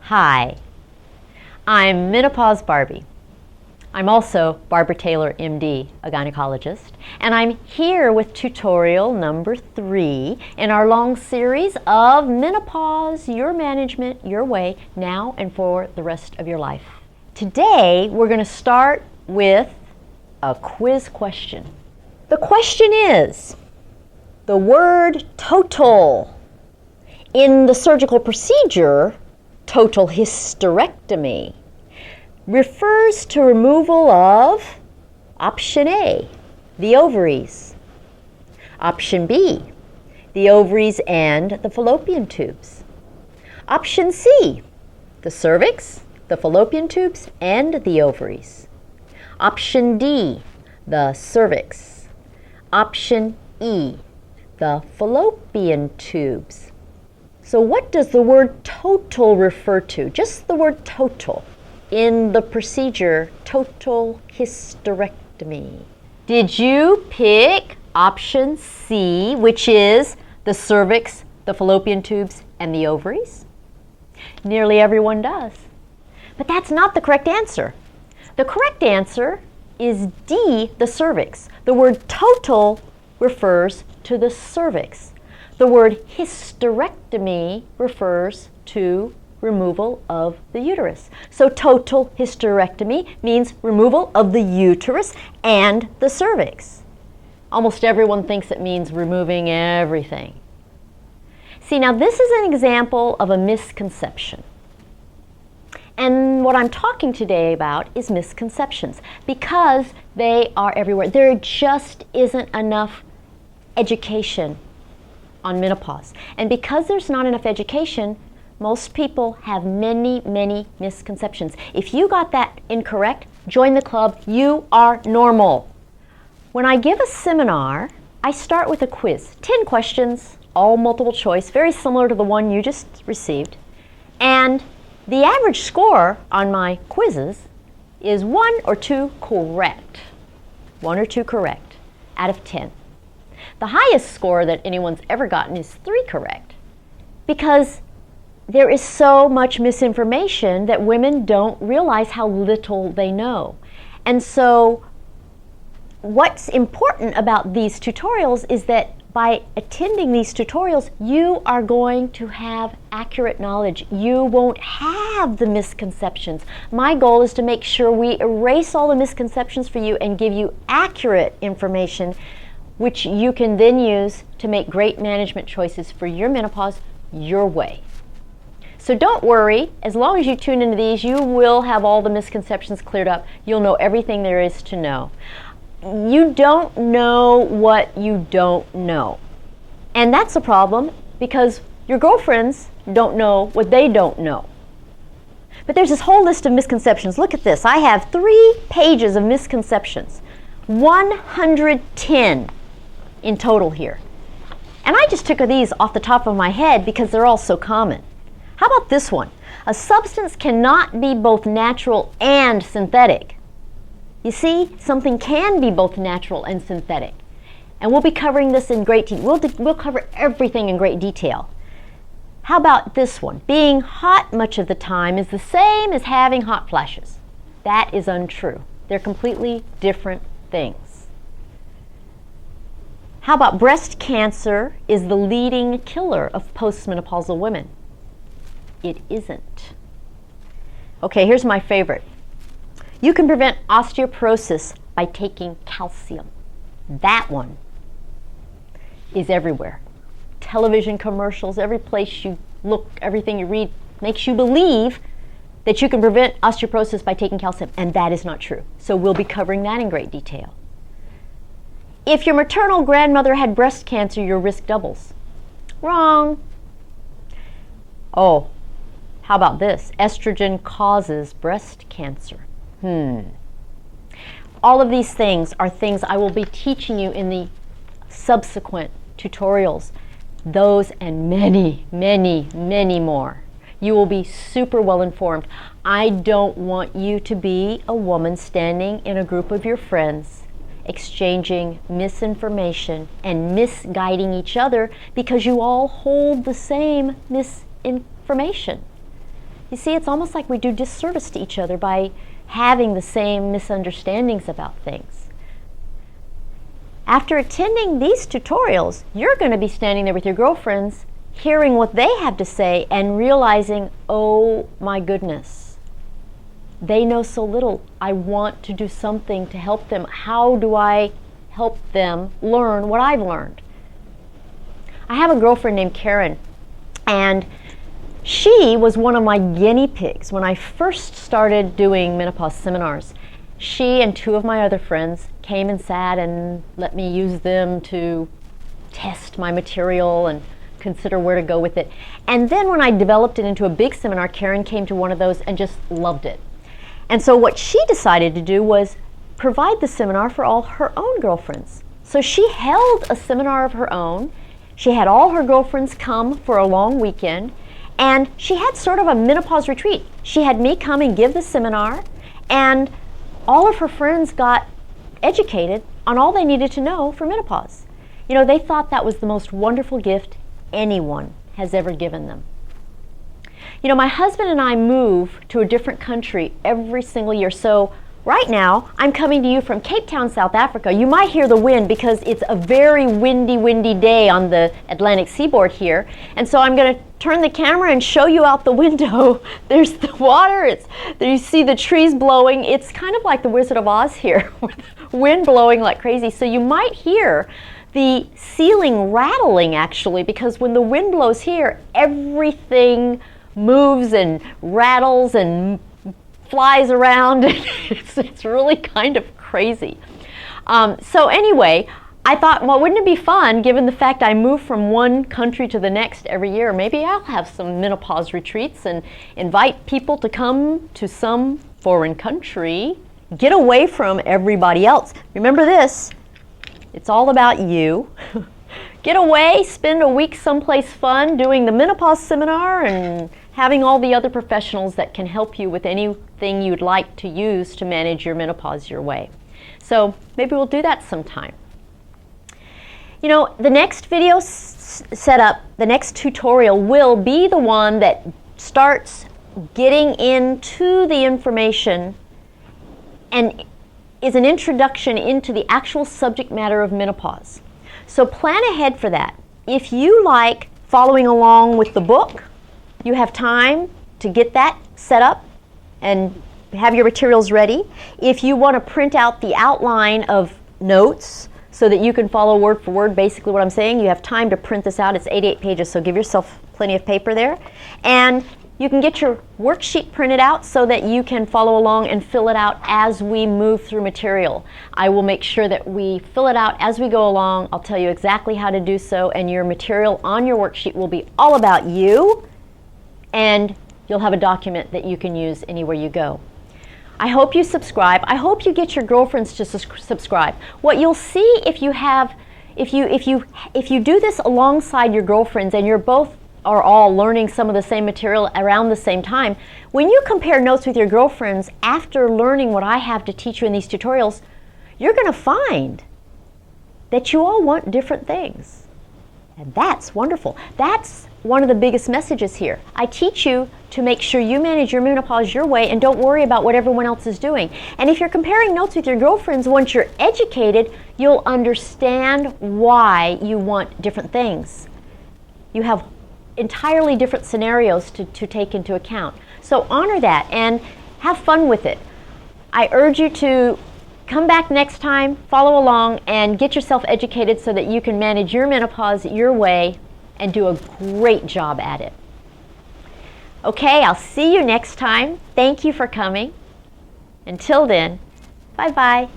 Hi, I'm Menopause Barbie. I'm also Barbara Taylor, MD, a gynecologist, and I'm here with tutorial number 3 in our long series of menopause, your management, your way, now and for the rest of your life. Today, we're going to start with a quiz question. The question is, the word total in the surgical procedure, total hysterectomy, refers to removal of option A, the ovaries, option B, the ovaries and the fallopian tubes, option C, the cervix, the fallopian tubes, and the ovaries, option D, the cervix, option E, the fallopian tubes. So what does the word total refer to? Just the word total in the procedure, total hysterectomy. Did you pick option C, which is the cervix, the fallopian tubes, and the ovaries? Nearly everyone does. But that's not the correct answer. The correct answer is D, the cervix. The word total refers to the cervix. The word hysterectomy refers to removal of the uterus. So total hysterectomy means removal of the uterus and the cervix. Almost everyone thinks it means removing everything. See, now this is an example of a misconception. And what I'm talking today about is misconceptions because they are everywhere. There just isn't enough education on menopause. And because there's not enough education, most people have many, many misconceptions. If you got that incorrect, join the club. You are normal. When I give a seminar, I start with a quiz. 10 questions, all multiple choice, very similar to the one you just received. And the average score on my quizzes is 1 or 2 correct. 1 or 2 correct out of 10. The highest score that anyone's ever gotten is 3 correct because there is so much misinformation that women don't realize how little they know. And so what's important about these tutorials is that by attending these tutorials, you are going to have accurate knowledge. You won't have the misconceptions. My goal is to make sure we erase all the misconceptions for you and give you accurate information which you can then use to make great management choices for your menopause your way. So don't worry, as long as you tune into these, you will have all the misconceptions cleared up. You'll know everything there is to know. You don't know what you don't know. And that's a problem because your girlfriends don't know what they don't know. But there's this whole list of misconceptions. Look at this. I have 3 pages of misconceptions. 110 in total here. And I just took these off the top of my head because they're all so common. How about this one? A substance cannot be both natural and synthetic. You see, something can be both natural and synthetic. And we'll be covering this in great detail. We'll cover everything in great detail. How about this one? Being hot much of the time is the same as having hot flashes. That is untrue. They're completely different things. How about breast cancer is the leading killer of postmenopausal women? It isn't. Okay, here's my favorite. You can prevent osteoporosis by taking calcium. That one is everywhere. Television commercials, every place you look, everything you read makes you believe that you can prevent osteoporosis by taking calcium, and that is not true. So we'll be covering that in great detail. If your maternal grandmother had breast cancer, your risk doubles. Wrong. Oh, how about this? Estrogen causes breast cancer. All of these things are things I will be teaching you in the subsequent tutorials. Those and many, many, many more. You will be super well informed. I don't want you to be a woman standing in a group of your friends exchanging misinformation and misguiding each other because you all hold the same misinformation. You see, it's almost like we do disservice to each other by having the same misunderstandings about things. After attending these tutorials, you're going to be standing there with your girlfriends, hearing what they have to say and realizing, oh my goodness, they know so little. I want to do something to help them. How do I help them learn what I've learned? I have a girlfriend named Karen, and she was one of my guinea pigs when I first started doing menopause seminars. She and two of my other friends came and sat and let me use them to test my material and consider where to go with it. And then when I developed it into a big seminar, Karen came to one of those and just loved it. And so what she decided to do was provide the seminar for all her own girlfriends. So she held a seminar of her own. She had all her girlfriends come for a long weekend, and she had sort of a menopause retreat. She had me come and give the seminar, and all of her friends got educated on all they needed to know for menopause. You know, they thought that was the most wonderful gift anyone has ever given them. You know, my husband and I move to a different country every single year. So right now, I'm coming to you from Cape Town, South Africa. You might hear the wind because it's a very windy day on the Atlantic seaboard here. And so I'm going to turn the camera and show you out the window. There's the water. You see the trees blowing. It's kind of like the Wizard of Oz here with wind blowing like crazy. So you might hear the ceiling rattling actually, because when the wind blows here, everything moves and rattles and flies around. It's really kind of crazy. So anyway, I thought, well, wouldn't it be fun, given the fact I move from one country to the next every year, maybe I'll have some menopause retreats and invite people to come to some foreign country, get away from everybody else. Remember this, it's all about you. Get away, spend a week someplace fun doing the menopause seminar and having all the other professionals that can help you with anything you'd like to use to manage your menopause your way. So maybe we'll do that sometime. You know, the next video setup, the next tutorial will be the one that starts getting into the information and is an introduction into the actual subject matter of menopause. So plan ahead for that. If you like following along with the book, you have time to get that set up and have your materials ready. If you want to print out the outline of notes so that you can follow word for word basically what I'm saying, you have time to print this out. It's 88 pages, so give yourself plenty of paper there. And you can get your worksheet printed out so that you can follow along and fill it out as we move through material. I will make sure that we fill it out as we go along. I'll tell you exactly how to do so, and your material on your worksheet will be all about you, and you'll have a document that you can use anywhere you go. I hope you subscribe. I hope you get your girlfriends to subscribe. What you'll see if you do this alongside your girlfriends and you're both are all learning some of the same material around the same time, when you compare notes with your girlfriends after learning what I have to teach you in these tutorials, you're going to find that you all want different things. And that's wonderful. That's one of the biggest messages here. I teach you to make sure you manage your menopause your way and don't worry about what everyone else is doing. And if you're comparing notes with your girlfriends, once you're educated, you'll understand why you want different things. You have entirely different scenarios to take into account. So honor that and have fun with it. I urge you to come back next time, follow along, and get yourself educated so that you can manage your menopause your way and do a great job at it. Okay, I'll see you next time. Thank you for coming. Until then, bye-bye.